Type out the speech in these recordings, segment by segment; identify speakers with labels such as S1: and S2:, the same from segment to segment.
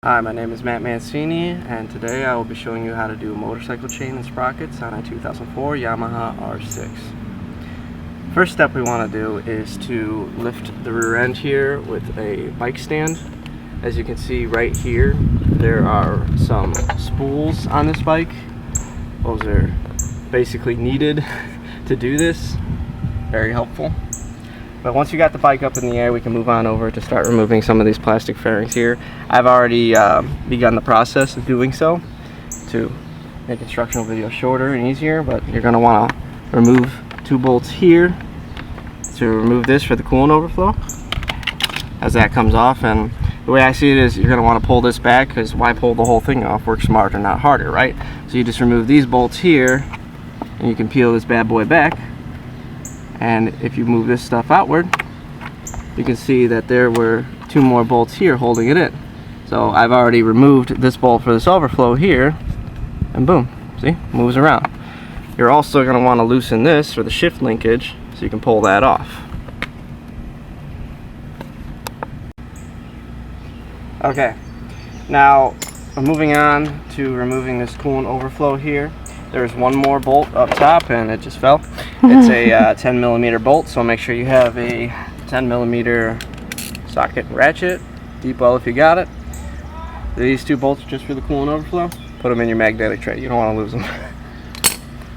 S1: Hi, my name is Matt Mancini, and today I will be showing you how to do motorcycle chain and sprockets on a 2004 Yamaha R6. First step we want to do is to lift the rear end here with a bike stand. As you can see right here, there are some spools on this bike. Those are basically needed to do this. Very helpful. But once you got the bike up in the air, we can move on over to start removing some of these plastic fairings here. I've already begun the process of doing so to make instructional videos shorter and easier, but you're going to want to remove two bolts here to remove this for the coolant overflow as that comes off. And the way I see it is you're going to want to pull this back, because why pull the whole thing off? Work smarter, not harder, right? So you just remove these bolts here and you can peel this bad boy back. And if you move this stuff outward, you can see that there were two more bolts here holding it in. So I've already removed this bolt for this overflow here, and boom, see, moves around. You're also going to want to loosen this for the shift linkage so you can pull that off. Okay, now we're moving on to removing this coolant overflow here. There's one more bolt up top and it just fell. It's a 10mm bolt, so make sure you have a 10mm socket ratchet, deep well if you got it. These two bolts are just for the coolant overflow. Put them in your magnetic tray, you don't want to lose them.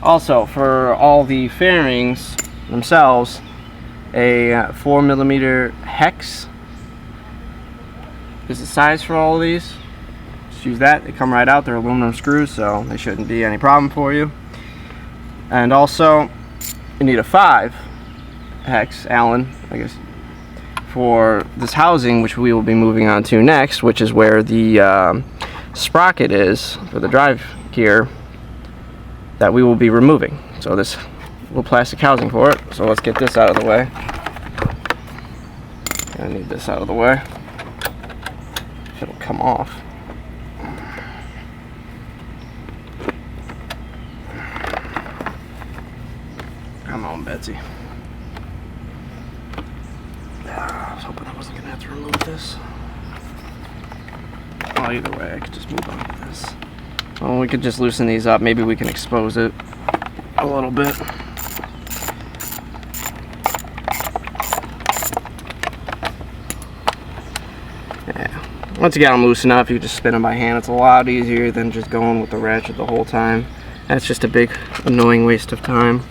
S1: Also, for all the fairings themselves, a 4mm hex is the size for all of these. Just use that. They come right out. They're aluminum screws, so they shouldn't be any problem for you. And also, you need a 5 hex Allen, I guess, for this housing, which we will be moving on to next, which is where the sprocket is for the drive gear that we will be removing. So this little plastic housing for it. So let's get this out of the way. I need this out of the way. It'll come off. Come on, Betsy. I was hoping I wasn't gonna have to remove this. Well, either way, I could just move on to this. Well, we could just loosen these up. Maybe we can expose it a little bit. Yeah. Once you got them loose enough, you can just spin them by hand. It's a lot easier than just going with the ratchet the whole time. That's just a big, annoying waste of time.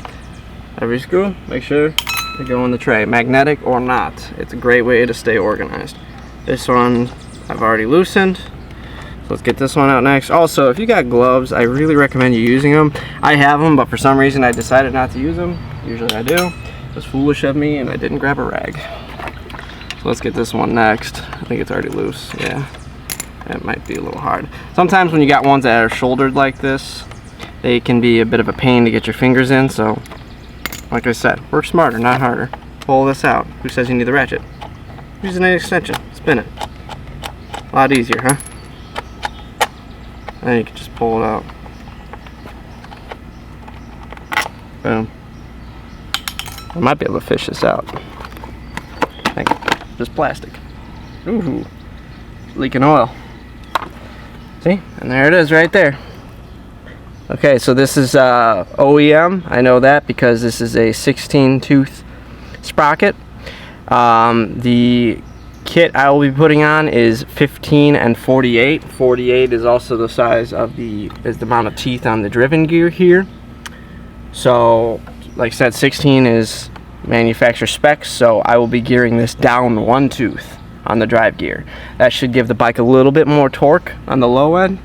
S1: Every screw, make sure they go in the tray, magnetic or not. It's a great way to stay organized. This one I've already loosened. So let's get this one out next. Also, if you got gloves, I really recommend you using them. I have them, but for some reason I decided not to use them. Usually I do. It was foolish of me and I didn't grab a rag. So let's get this one next. I think it's already loose. Yeah, it might be a little hard. Sometimes when you got ones that are shouldered like this, they can be a bit of a pain to get your fingers in. So like I said, work smarter, not harder. Pull this out. Who says you need the ratchet? Use an extension. Spin it. A lot easier, huh? And then you can just pull it out. Boom. I might be able to fish this out. I think. Just plastic. Ooh. Leaking oil. See? And there it is right there. Okay, so this is OEM. I know that because this is a 16 tooth sprocket. The kit I will be putting on is 15 and 48. 48 is also the size of the amount of teeth on the driven gear here. So, like I said, 16 is manufacturer specs, so I will be gearing this down one tooth on the drive gear. That should give the bike a little bit more torque on the low end,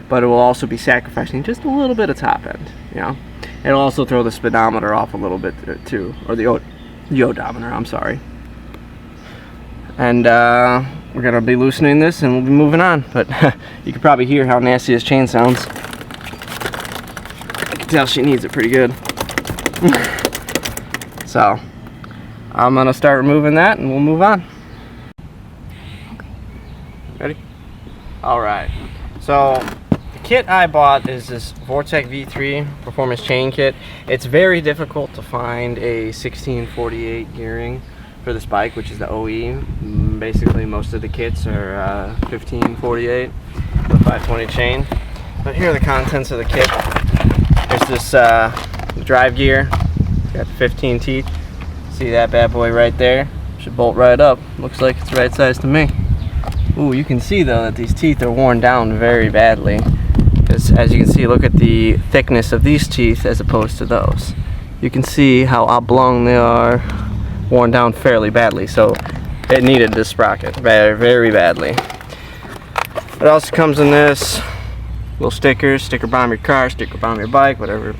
S1: but it will also be sacrificing just a little bit of top end, you know. It'll also throw the speedometer off a little bit too, or the odometer, I'm sorry. And we're gonna be loosening this and we'll be moving on, but you can probably hear how nasty this chain sounds. I can tell she needs it pretty good. So I'm gonna start removing that and we'll move on. Ready? All right, so the kit I bought is this Vortec V3 Performance Chain Kit. It's very difficult to find a 1648 gearing for this bike, which is the OE. Basically most of the kits are 1548 with 520 chain. But here are the contents of the kit. There's this drive gear, got 15 teeth. See that bad boy right there? Should bolt right up. Looks like it's the right size to me. Ooh, you can see though that these teeth are worn down very badly. As you can see, look at the thickness of these teeth as opposed to those. You can see how oblong they are, worn down fairly badly. So it needed this sprocket very, very badly. What else comes in this? Little stickers, sticker bomb your car, sticker bomb your bike, whatever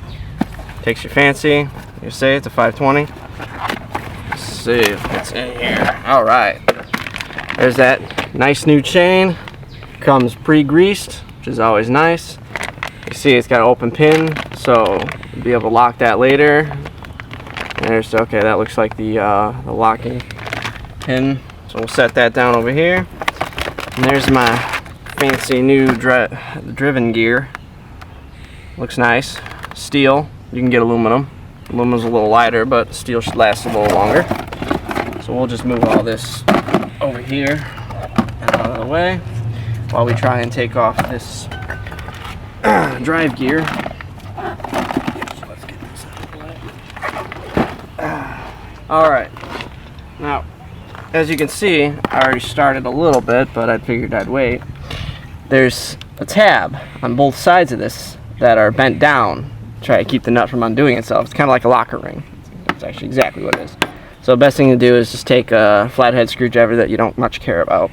S1: takes your fancy. You say it's a 520. Let's see what's in here. All right, there's that nice new chain. Comes pre-greased, which is always nice. You see it's got an open pin, so you'll be able to lock that later. There's, okay, that looks like the locking pin. So we'll set that down over here. And there's my fancy new driven gear. Looks nice. Steel. You can get aluminum. Aluminum's a little lighter, but steel should last a little longer. So we'll just move all this over here and out of the way while we try and take off this drive gear. So let's get this out of the way. Alright, now as you can see, I already started a little bit, but I figured I'd wait. There's a tab on both sides of this that are bent down, try to keep the nut from undoing itself. It's kind of like a locker ring. That's actually exactly what it is. So the best thing to do is just take a flathead screwdriver that you don't much care about,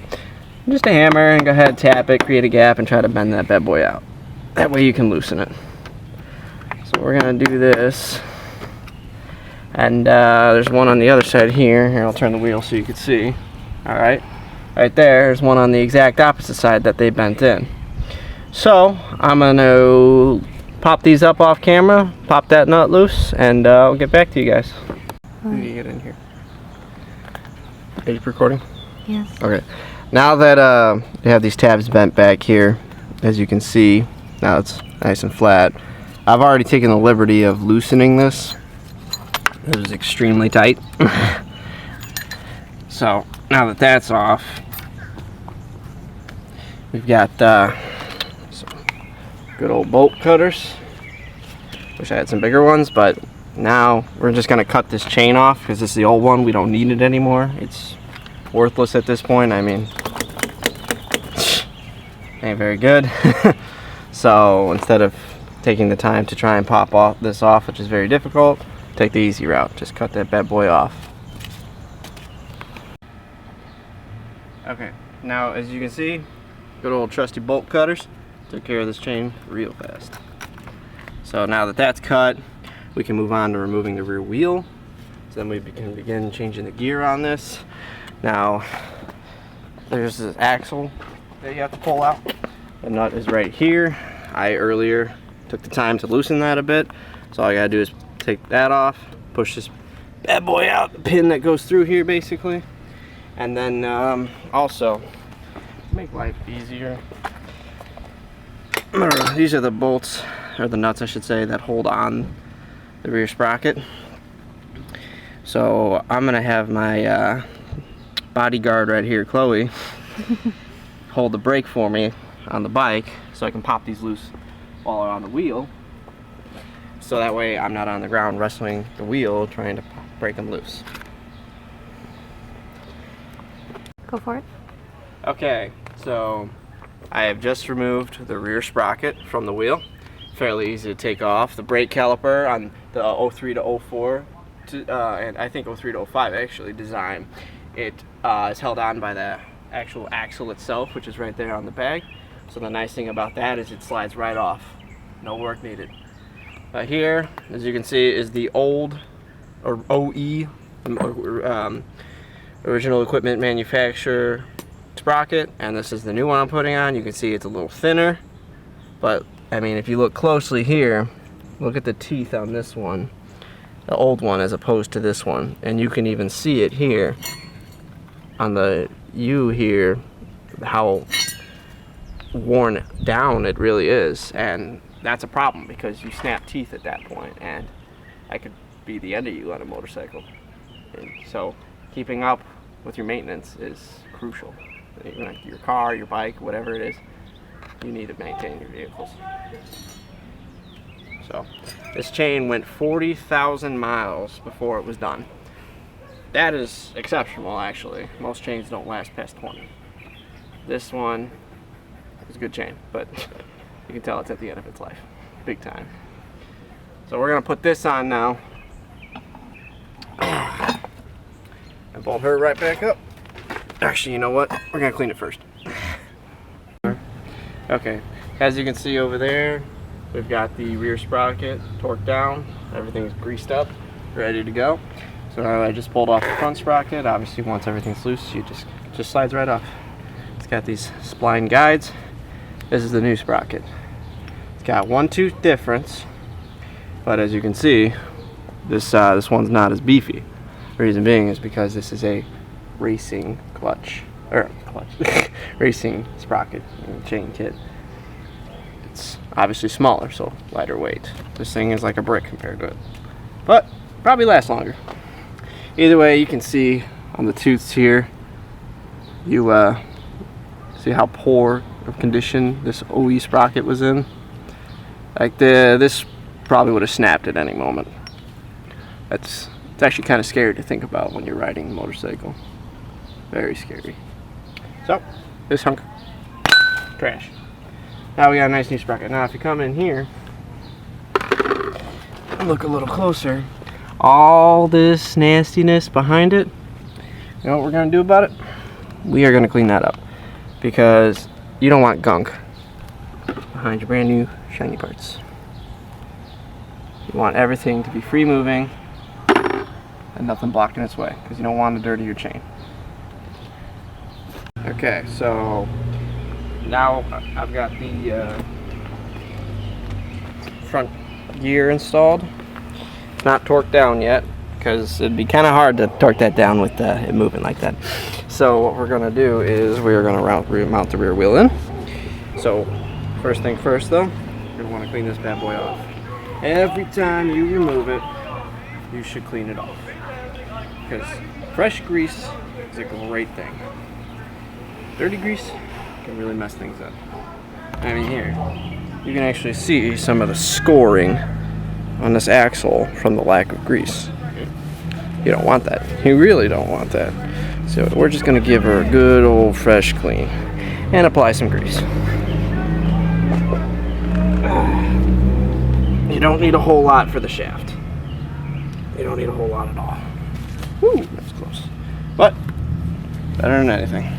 S1: just a hammer, and go ahead, tap it, create a gap, and try to bend that bad boy out. That way you can loosen it. So we're gonna do this, and there's one on the other side here. Here, I'll turn the wheel so you can see. All right, right there's one on the exact opposite side that they bent in. So I'm gonna pop these up off camera, pop that nut loose, and I'll get back to you guys. You get in here. Are you recording?
S2: Yes.
S1: Okay. Now that you have these tabs bent back here, as you can see, now it's nice and flat. I've already taken the liberty of loosening this. It was extremely tight. So now that that's off, we've got some good old bolt cutters. Wish I had some bigger ones, but now we're just gonna cut this chain off because this is the old one. We don't need it anymore. It's worthless at this point. I mean, ain't very good. So instead of taking the time to try and pop this off, which is very difficult, take the easy route. Just cut that bad boy off. Okay, now as you can see, good old trusty bolt cutters took care of this chain real fast. So now that that's cut, we can move on to removing the rear wheel. So then we can begin changing the gear on this. Now, there's this axle that you have to pull out. The nut is right here. I earlier took the time to loosen that a bit. So all I gotta do is take that off, push this bad boy out, the pin that goes through here basically. And then also, to make life easier, these are the bolts, or the nuts I should say, that hold on the rear sprocket. So I'm gonna have my bodyguard right here, Chloe, hold the brake for me on the bike so I can pop these loose while I'm on the wheel, so that way I'm not on the ground wrestling the wheel trying to break them loose.
S2: Go for it.
S1: Okay, so I have just removed the rear sprocket from the wheel. Fairly easy to take off. The brake caliper on the 03 to 04 and I think 03 to 05 actually design, it is held on by the actual axle itself, which is right there on the bag. So the nice thing about that is it slides right off. No work needed. Here, as you can see, is the old, or OE, original equipment manufacturer sprocket, and this is the new one I'm putting on. You can see it's a little thinner, but I mean, if you look closely here, look at the teeth on this one, the old one as opposed to this one, and you can even see it here on the U here, how worn down it really is. And that's a problem because you snap teeth at that point, and I could be the end of you on a motorcycle. And so keeping up with your maintenance is crucial. Your car, your bike, whatever it is, you need to maintain your vehicles. So this chain went 40,000 miles before it was done. That is exceptional, actually. Most chains don't last past 20. This one is a good chain, but you can tell it's at the end of its life, big time. So we're gonna put this on now and bolt her right back up. Actually, you know what? We're gonna clean it first. Okay, as you can see over there, we've got the rear sprocket torqued down. Everything's greased up, ready to go. So I just pulled off the front sprocket. Obviously, once everything's loose, you just slides right off. It's got these spline guides. This is the new sprocket. It's got 1 tooth difference, but as you can see, this one's not as beefy. The reason being is because this is a racing racing sprocket chain kit. It's obviously smaller, so lighter weight. This thing is like a brick compared to it, but probably lasts longer. Either way, you can see on the tooths here, you see how poor of condition this OE sprocket was in. Like this probably would have snapped at any moment. It's actually kind of scary to think about when you're riding a motorcycle. Very scary. So this hunk, trash. Now we got a nice new sprocket. Now if you come in here and look a little closer, all this nastiness behind it, you know what we're gonna do about it? We are gonna clean that up, because you don't want gunk behind your brand new shiny parts. You want everything to be free moving and nothing blocking its way, because you don't want to dirty your chain. Okay, so now I've got the front gear installed. It's not torqued down yet, because it'd be kind of hard to torque that down with it moving like that. So what we're going to do is we're going to mount the rear wheel in. So first thing first though, you're going to want to clean this bad boy off. Every time you remove it, you should clean it off, because fresh grease is a great thing. Dirty grease can really mess things up. I mean, here you can actually see some of the scoring on this axle from the lack of grease. You don't want that. You really don't want that. So we're just going to give her a good old fresh clean and apply some grease. You don't need a whole lot for the shaft. You don't need a whole lot at all. Woo, that's close. But better than anything.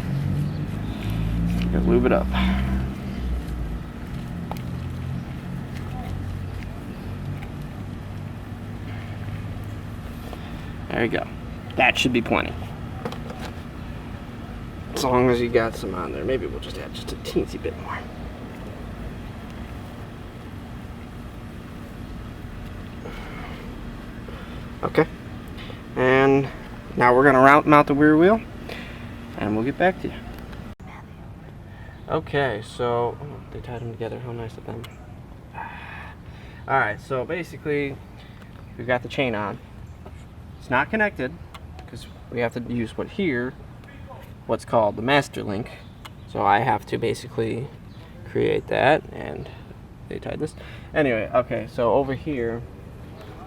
S1: You can lube it up. There you go. That should be plenty. As long as you got some on there. Maybe we'll just add just a teensy bit more. Okay. And now we're going to mount the rear wheel, and we'll get back to you. Okay, so they tied them together. How nice of them. Alright, so basically we've got the chain on. It's not connected because we have to use what's called the master link. So I have to basically create that, and they tied this. Anyway, okay, so over here,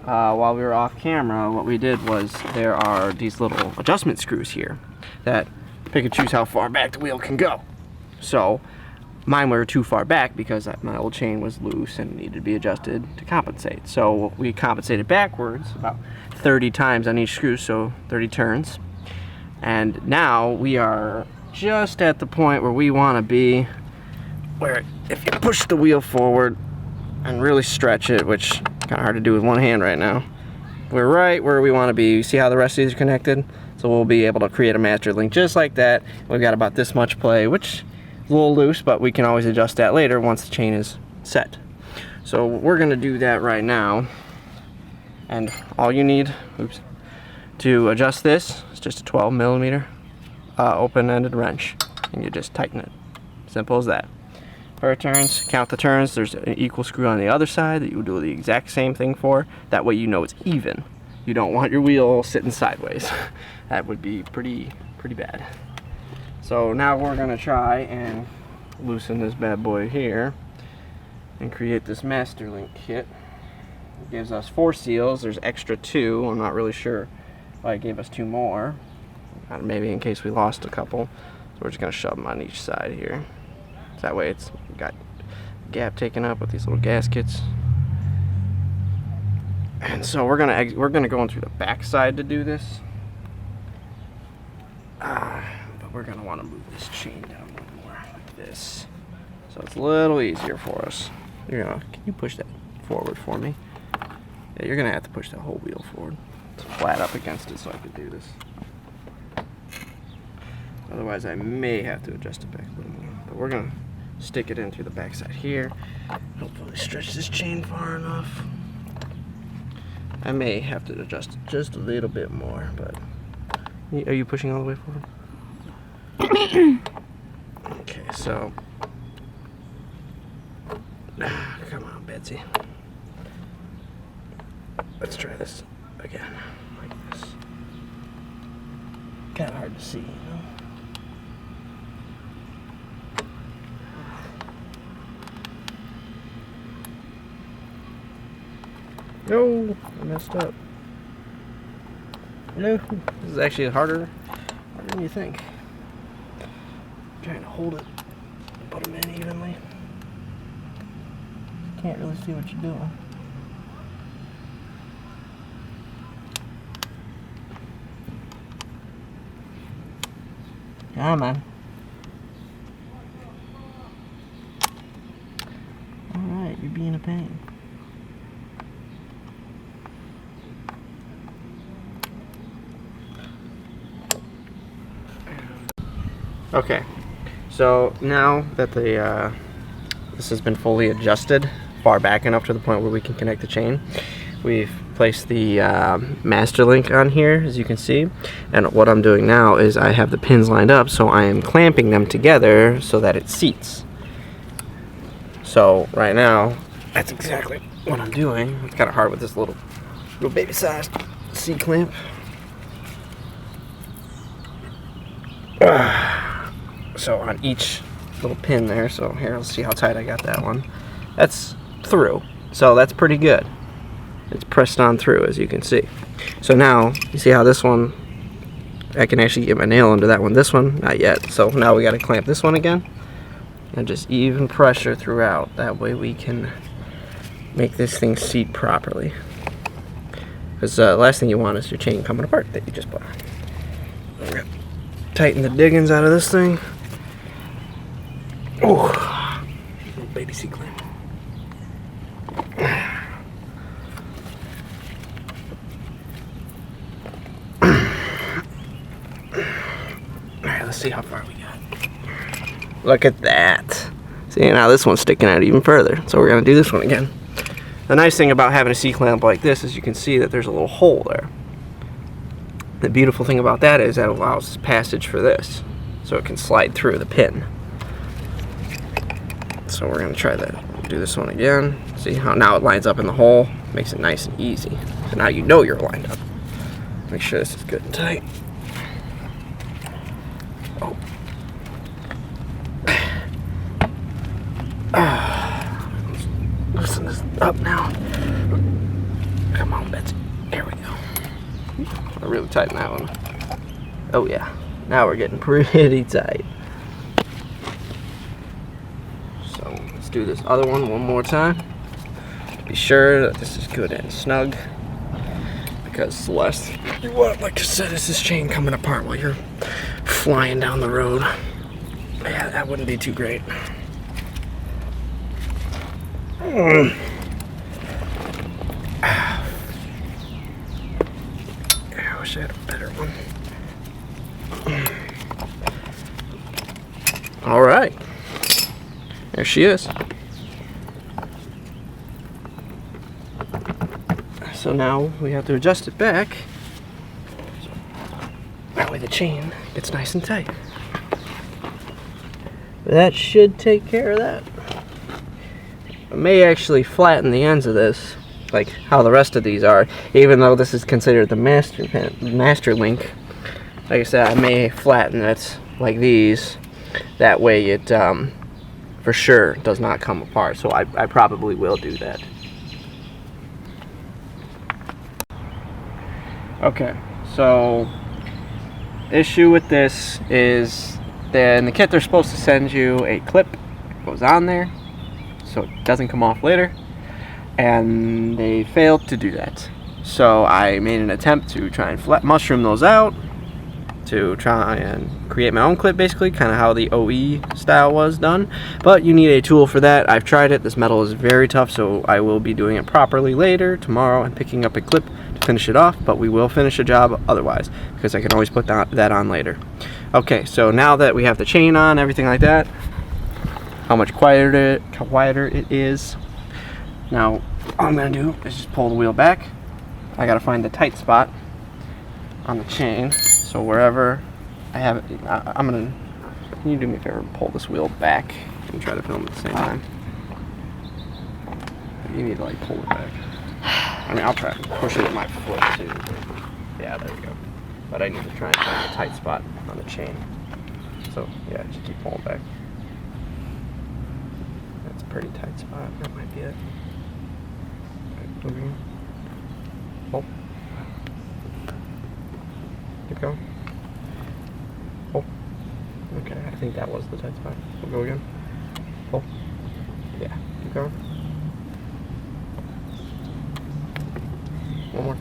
S1: while we were off camera, what we did was there are these little adjustment screws here that pick and choose how far back the wheel can go. So mine were too far back because my old chain was loose and needed to be adjusted to compensate. So we compensated backwards about 30 times on each screw, so 30 turns. And now we are just at the point where we want to be, where if you push the wheel forward and really stretch it, which is kind of hard to do with one hand right now, we're right where we want to be. You see how the rest of these are connected? So we'll be able to create a master link just like that. We've got about this much play, which is a little loose, but we can always adjust that later once the chain is set. So we're going to do that right now. And all you need to adjust this is just a 12mm open-ended wrench, and you just tighten it. Simple as that. Per turns, count the turns. There's an equal screw on the other side that you will do the exact same thing for. That way you know it's even. You don't want your wheel sitting sideways. That would be pretty pretty bad. So now we're gonna try and loosen this bad boy here and create this master link kit. It gives us 4 seals. There's extra 2. I'm not really sure why it gave us 2 more. Maybe in case we lost a couple. So we're just gonna shove them on each side here. So that way it's got gap taken up with these little gaskets. And so we're gonna go in through the back side to do this. But we're gonna want to move this chain down a little more like this, so it's a little easier for us. Can you push that forward for me? Yeah, you're gonna have to push that whole wheel forward. It's flat up against it so I could do this. Otherwise I may have to adjust it back a little more. But we're gonna stick it in through the back side here. Hopefully stretch this chain far enough. I may have to adjust it just a little bit more, but are you pushing all the way forward? Okay, so come on, Betsy. Let's try this again, like this. Kind of hard to see, you know? No, I messed up. No, this is actually harder than you think. I'm trying to hold it, put them in evenly. Can't really see what you're doing. Come on. Alright, you're being a pain. Okay, so now that this has been fully adjusted far back enough to the point where we can connect the chain, we've placed the master link on here, as you can see, and what I'm doing now is I have the pins lined up, so I am clamping them together so that it seats. So right now, that's exactly what I'm doing. It's kind of hard with this little baby-sized C-clamp. So on each little pin there, so here, let's see how tight I got that one. That's through, so that's pretty good. It's pressed on through, as you can see. So now, you see how this one, I can actually get my nail under that one. This one, not yet. So now we got to clamp this one again, and just even pressure throughout. That way we can make this thing seat properly. Because the last thing you want is your chain coming apart that you just put on. We're gonna tighten the diggings out of this thing. Oh, little baby C-clamp. Alright, let's see how far we got. Look at that. See, now this one's sticking out even further. So we're going to do this one again. The nice thing about having a C-clamp like this is you can see that there's a little hole there. The beautiful thing about that is that it allows passage for this, so it can slide through the pin. So we're going to try that. Do this one again. See how now it lines up in the hole? Makes it nice and easy. So now you know you're lined up. Make sure this is good and tight. Oh. Let's loosen this up now. Come on, Betsy. There we go. I really tighten that one. Oh yeah. Now we're getting pretty tight. So let's do this other one more time. Be sure that this is good and snug. Because the last thing you want, like I said, is this chain coming apart while you're flying down the road. Yeah, that wouldn't be too great. I wish I had a better one. All right, there she is. So now we have to adjust it back. That way the chain gets nice and tight. That should take care of that. I may actually flatten the ends of this, like how the rest of these are, even though this is considered the master link. like I said, I may flatten it like these. That way it for sure does not come apart. So I probably will do that. Okay, so issue with this is that in the kit they're supposed to send you a clip that goes on there so it doesn't come off later, and they failed to do that. So I made an attempt to try and mushroom those out to try and create my own clip, basically kind of how the OE style was done, but you need a tool for that. I've tried it. This metal is very tough, so I will be doing it properly later tomorrow and picking up a clip to finish it off, but we will finish the job otherwise because I can always put that on later. Okay, so now that we have the chain on, everything like that, how much quieter it is. Now all I'm gonna do is just pull the wheel back. I gotta find the tight spot on the chain. So wherever I have it, I'm gonna, can you do me a favor and pull this wheel back and try to film at the same time? You need to like pull it back. I mean, I'll try to push it with my foot too. Yeah, there we go. But I need to try and find a tight spot on the chain. So yeah, just keep pulling back. That's a pretty tight spot. That might be it. Okay. Pull. Keep going. Pull. Okay, I think that was the tight spot. We'll go again. Pull. Yeah, keep going. One more.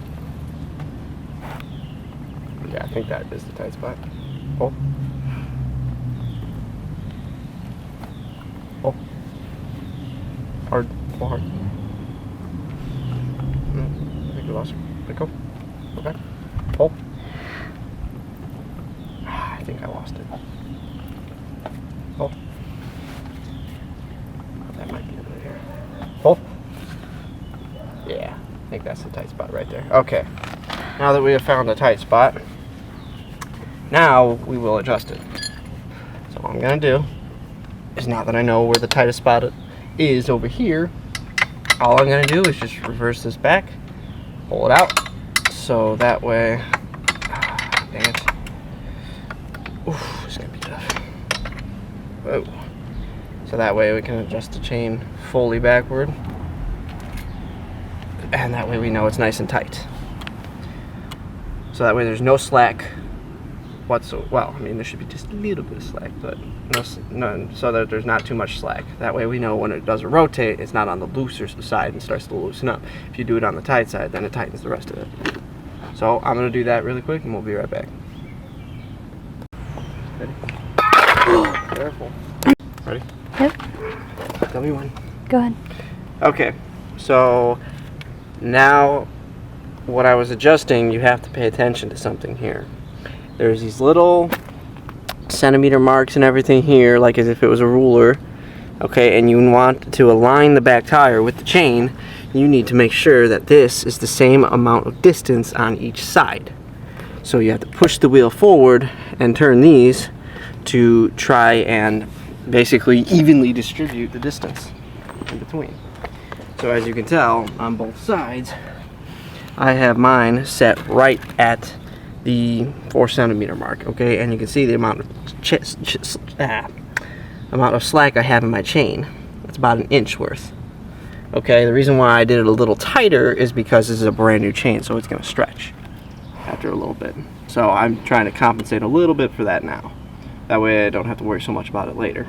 S1: Yeah, I think that is the tight spot. Pull. Pull. Hard. Pull hard. I think we lost it. Let go. Go back. Pull. I think I lost it. Pull. That might be over here. Pull. Yeah, I think that's the tight spot right there. Okay. Now that we have found the tight spot, now we will adjust it. So what I'm going to do is, now that I know where the tightest spot is over here, all I'm going to do is just reverse this back, pull it out, so that way, dang it, oof, it's going to be tough. Whoa. So that way we can adjust the chain fully backward, and that way we know it's nice and tight. So that way there's no slack whatsoever. Well, I mean, there should be just a little bit of slack, but no, so that there's not too much slack. That way we know when it does a rotate, it's not on the looser side and starts to loosen up. If you do it on the tight side, then it tightens the rest of it. So I'm going to do that really quick and we'll be right back. Ready? Careful. Ready?
S2: Yep.
S1: Tell me when.
S2: Go ahead.
S1: Okay, so now what I was adjusting, you have to pay attention to something here. There's these little centimeter marks and everything here, like as if it was a ruler. Okay, and you want to align the back tire with the chain. You need to make sure that this is the same amount of distance on each side. So you have to push the wheel forward and turn these to try and basically evenly distribute the distance in between. So as you can tell, on both sides, I have mine set right at the 4 centimeter mark, okay, and you can see the amount of slack I have in my chain. It's about 1 inch worth. Okay, the reason why I did it a little tighter is because this is a brand new chain, so it's going to stretch after a little bit. So I'm trying to compensate a little bit for that now. That way I don't have to worry so much about it later.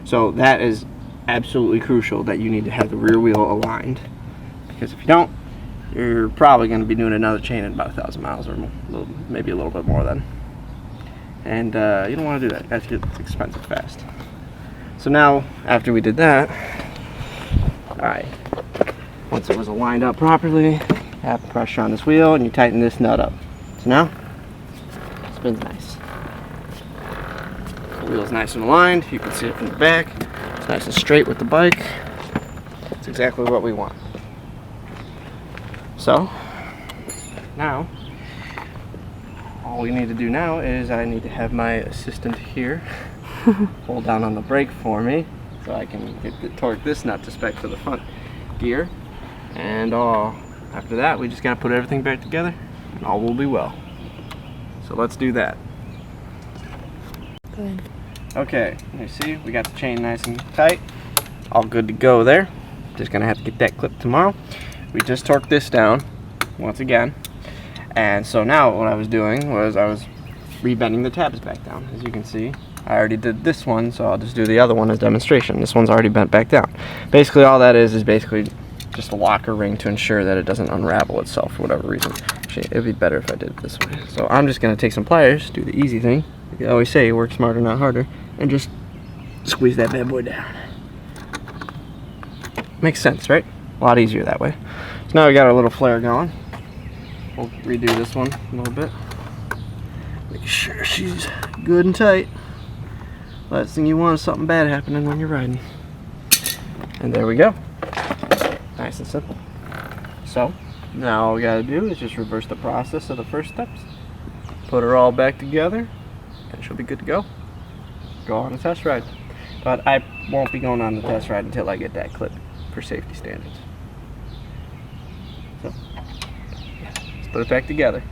S1: So that is absolutely crucial, that you need to have the rear wheel aligned, because if you don't, you're probably going to be doing another chain at about 1,000 miles or maybe a little bit more then. And you don't want to do that. That gets expensive fast. So now, after we did that, once it was aligned up properly, have pressure on this wheel and you tighten this nut up. So now, it spins nice. The wheel's nice and aligned. You can see it from the back. It's nice and straight with the bike. It's exactly what we want. So, now, all we need to do now is I need to have my assistant here hold down on the brake for me so I can torque this nut to spec for the front gear. And after that, we just got to put everything back together and all will be well. So let's do that.
S2: Go ahead.
S1: Okay, you see, we got the chain nice and tight. All good to go there. Just gonna have to get that clipped tomorrow. We just torqued this down once again. And so now what I was doing was I was rebending the tabs back down. As you can see, I already did this one, so I'll just do the other one as demonstration. This one's already bent back down. Basically all that is basically just a locker ring to ensure that it doesn't unravel itself for whatever reason. Actually, it'd be better if I did it this way. So I'm just gonna take some pliers, do the easy thing. Like I always say, work smarter, not harder, and just squeeze that bad boy down. Makes sense, right? A lot easier that way. So now we got our little flare going. We'll redo this one a little bit. Make sure she's good and tight. Last thing you want is something bad happening when you're riding. And there we go. Nice and simple. So now all we gotta do is just reverse the process of the first steps. Put her all back together, and she'll be good to go. Go on a test ride. But I won't be going on the test ride until I get that clip for safety standards. So, let's put it back together.